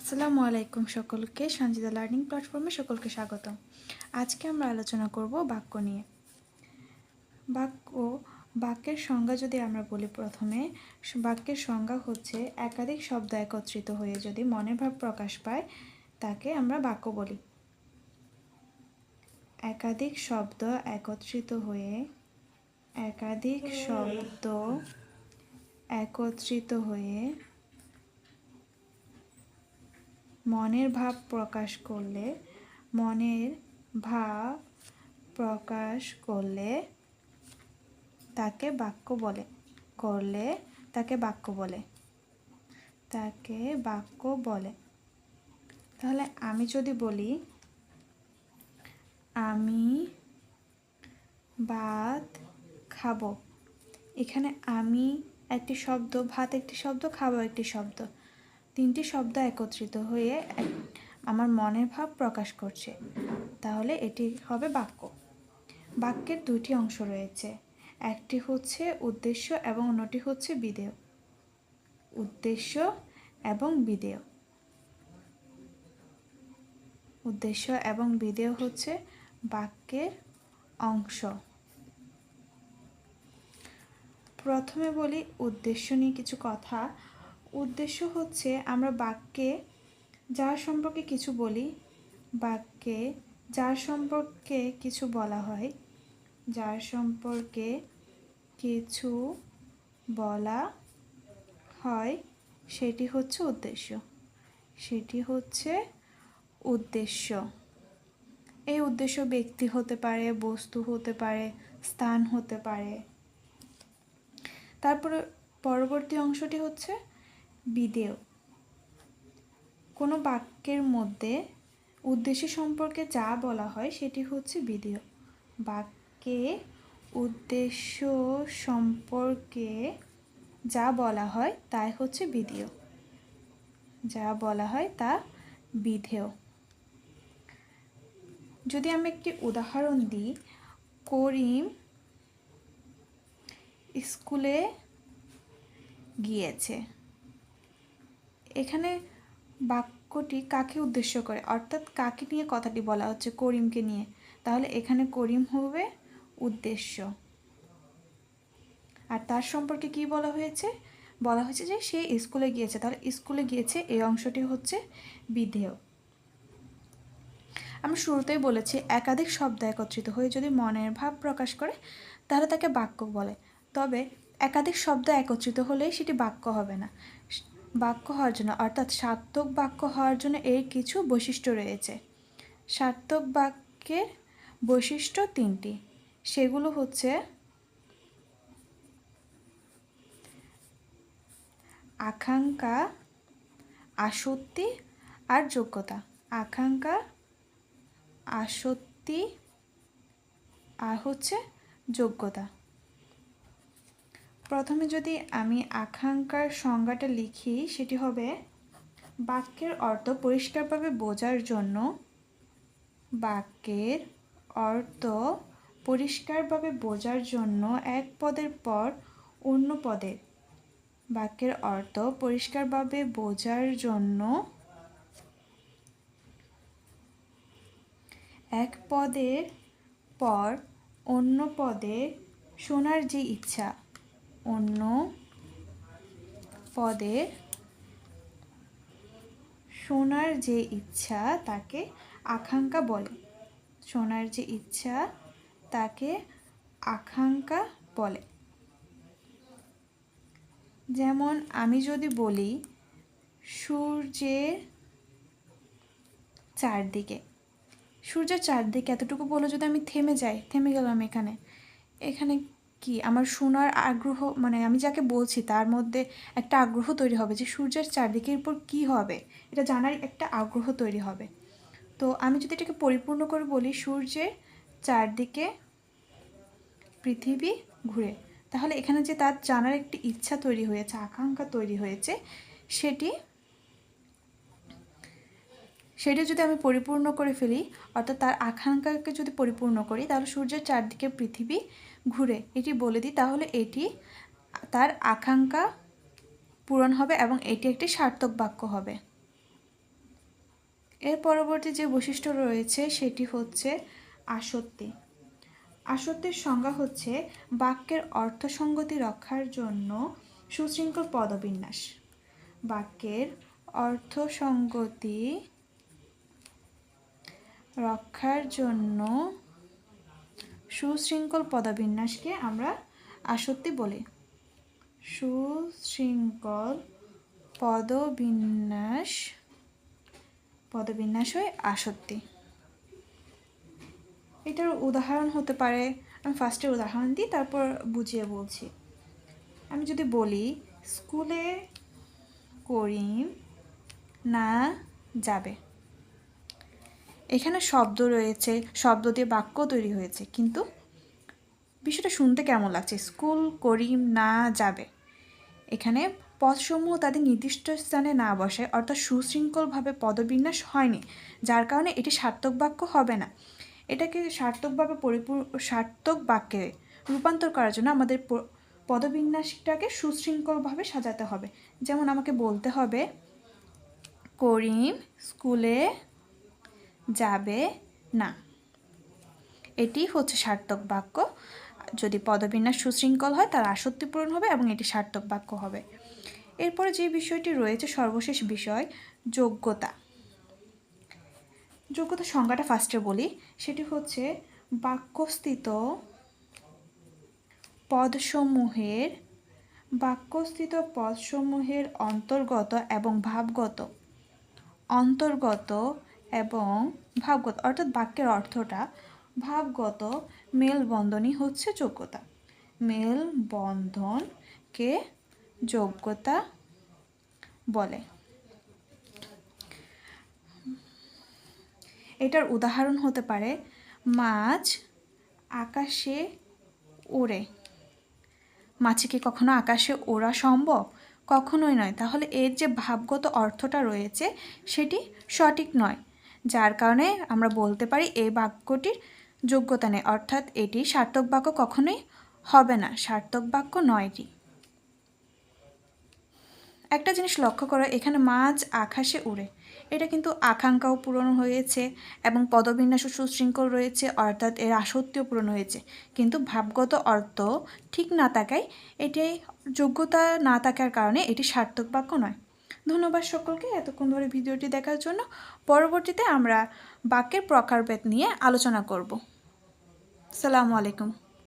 আসসালামু আলাইকুম সকলকে সঞ্জিতা লার্নিং প্ল্যাটফর্মে সকলকে স্বাগত। আজকে আমরা আলোচনা করব বাক্য নিয়ে। বাক্যের সংজ্ঞা যদি আমরা বলি, প্রথমে বাক্যের সংজ্ঞা হচ্ছে একাধিক শব্দ একত্রিত হয়ে যদি মনের ভাব প্রকাশ পায় তাকে আমরা বাক্য বলি। একাধিক শব্দ একত্রিত হয়ে মনের ভাব প্রকাশ করলে তাকে বাক্য বলে। তাহলে আমি যদি বলি আমি ভাত খাবো, এখানে আমি একটি শব্দ, ভাত একটি শব্দ, খাবো একটি শব্দ, তিনটি শব্দ একত্রিত হয়ে আমার মনের ভাব প্রকাশ করছে, তাহলে এটি হবে বাক্য। বাক্যের দুটি অংশ রয়েছে, একটি হচ্ছে উদ্দেশ্য এবং অন্যটি হচ্ছে বিধেয়। উদ্দেশ্য এবং বিধেয় হচ্ছে বাক্যের অংশ। প্রথমে বলি উদ্দেশ্য নিয়ে কিছু কথা। উদ্দেশ্য হচ্ছে আমরা বাক্যে যার সম্পর্কে কিছু বলি, বাক্যে যার সম্পর্কে কিছু বলা হয় সেটি হচ্ছে উদ্দেশ্য। এই উদ্দেশ্য ব্যক্তি হতে পারে, বস্তু হতে পারে, স্থান হতে পারে। তারপরে পরবর্তী অংশটি হচ্ছে বিধেয়। কোনো বাক্যের মধ্যে উদ্দেশ্য সম্পর্কে যা বলা হয় সেটি হচ্ছে বিধেয়। বাক্যে উদ্দেশ্য সম্পর্কে যা বলা হয় তাই হচ্ছে বিধেয়। যদি আমি একটি উদাহরণ দিই, করিম স্কুলে গিয়েছে, এখানে বাক্যটি কাকে উদ্দেশ্য করে, অর্থাৎ কাকে নিয়ে কথাটি বলা হচ্ছে, করিমকে নিয়ে, তাহলে এখানে করিম হবে উদ্দেশ্য। আর তার সম্পর্কে কি বলা হয়েছে যে সে স্কুলে গিয়েছে, তাহলে স্কুলে গিয়েছে এই অংশটি হচ্ছে বিধেয়। আমি শুরুতেই বলেছি একাধিক শব্দ একত্রিত হয়ে যদি মনের ভাব প্রকাশ করে তাহলে তাকে বাক্য বলে। তবে একাধিক শব্দ একত্রিত হলেই সেটি বাক্য হবে না। বাক্য হওয়ার জন্য, অর্থাৎ সার্থক বাক্য হওয়ার জন্য এর কিছু বৈশিষ্ট্য রয়েছে। সার্থক বাক্যের বৈশিষ্ট্য তিনটি, সেগুলো হচ্ছে আকাঙ্ক্ষা, আসক্তি আর যোগ্যতা। আকাঙ্ক্ষা, আসক্তি আর হচ্ছে যোগ্যতা। প্রথমে যদি আমি আকাঙ্ক্ষার সংজ্ঞাটা লিখি, সেটি হবে বাক্যের অর্থ পরিষ্কারভাবে বোঝার জন্য এক পদের পর অন্য পদের বাক্যের অর্থ পরিষ্কারভাবে বোঝার জন্য এক পদের পর অন্য পদে শোনার যে ইচ্ছা, অন্য পদের শোনার যে ইচ্ছা তাকে আকাঙ্ক্ষা বলে। যেমন আমি যদি বলি সূর্যের চারদিকে এতটুকু বলে যদি আমি থেমে গেলাম, এখানে কি আমার শোনার আগ্রহ, মানে আমি যাকে বলছি তার মধ্যে একটা আগ্রহ তৈরি হবে যে সূর্যের চারদিকের উপর কি হবে, এটা জানার একটা আগ্রহ তৈরি হবে। তো আমি যদি এটাকে পরিপূর্ণ করে বলি সূর্যের চারদিকে পৃথিবী ঘুরে, তাহলে এখানে যে তার জানার একটি ইচ্ছা তৈরি হয়েছে, আকাঙ্ক্ষা তৈরি হয়েছে, সেটি যদি আমি পরিপূর্ণ করে ফেলি, অর্থাৎ তার আকাঙ্ক্ষাকে যদি পরিপূর্ণ করি, তাহলে সূর্যের চারদিকে পৃথিবী ঘুরে এটি বলে দিই, তাহলে এটি তার আকাঙ্ক্ষা পূরণ হবে এবং এটি একটি সার্থক বাক্য হবে। এর পরবর্তী যে বৈশিষ্ট্য রয়েছে সেটি হচ্ছে আসত্তি। আসত্তির সংজ্ঞা হচ্ছে বাক্যের অর্থসঙ্গতি রক্ষার জন্য সুশৃঙ্খল পদবিন্যাস। বাক্যের অর্থসঙ্গতি রক্ষার জন্য সুশৃঙ্খল পদবিন্যাসকে আমরা আসত্তি বলি। সুশৃঙ্খল পদবিন্যাসই আসত্তি। এটার উদাহরণ হতে পারে, আমি ফার্স্টে উদাহরণ দিই তারপর বুঝিয়ে বলছি। আমি যদি বলি স্কুলে করিম না যাবে, এখানে শব্দ রয়েছে, শব্দ দিয়ে বাক্য তৈরি হয়েছে, কিন্তু বিষয়টা শুনতে কেমন লাগছে? স্কুল করিম না যাবে, এখানে পদসমূহ তাদের নির্দিষ্ট স্থানে না বসায়, অর্থাৎ সুশৃঙ্খলভাবে পদবিন্যাস হয়নি, যার কারণে এটি সার্থক বাক্য হবে না। এটাকে সার্থক বাক্যে রূপান্তর করার জন্য আমাদের পদবিন্যাসটাকে সুশৃঙ্খলভাবে সাজাতে হবে। যেমন আমাকে বলতে হবে করিম স্কুলে যাবে না, এটি হচ্ছে সার্থক বাক্য। যদি পদবিন্যাস সুশৃঙ্খল হয় তার আসত্তি পূরণ হবে এবং এটি সার্থক বাক্য হবে। এরপরে যে বিষয়টি রয়েছে, সর্বশেষ বিষয় যোগ্যতা। যোগ্যতা সংজ্ঞাটা ফার্স্টে বলি, সেটি হচ্ছে বাক্যস্থিত পদসমূহের অন্তর্গত এবং ভাবগত অর্থাৎ বাক্যের অর্থটা ভাবগত মেলবন্ধনই হচ্ছে যোগ্যতা। মেলবন্ধনকে যোগ্যতা বলে। এটার উদাহরণ হতে পারে মাছ আকাশে ওড়ে। মাছে কি কখনো আকাশে ওড়া সম্ভব? কখনোই নয়। তাহলে এর যে ভাবগত অর্থটা রয়েছে সেটি সঠিক নয়, যার কারণে আমরা বলতে পারি এই বাক্যটির যোগ্যতা নেই, অর্থাৎ এটি সার্থক বাক্য কখনোই হবে না, সার্থক বাক্য নয় এটি। একটা জিনিস লক্ষ্য করো, এখানে মাছ আকাশে উড়ে, এটা কিন্তু আকাঙ্ক্ষাও পূরণ হয়েছে এবং পদবিন্যাসও সুশৃঙ্খল রয়েছে, অর্থাৎ এর আসত্তিও পূরণ হয়েছে, কিন্তু ভাবগত অর্থ ঠিক না থাকায়, এটি যোগ্যতা না থাকার কারণে এটি সার্থক বাক্য নয়। ধন্যবাদ সকলকে এতক্ষণ ধরে ভিডিওটি দেখার জন্য। পরবর্তীতে আমরা বাক্যের প্রকারভেদ নিয়ে আলোচনা করব। আসসালামু আলাইকুম।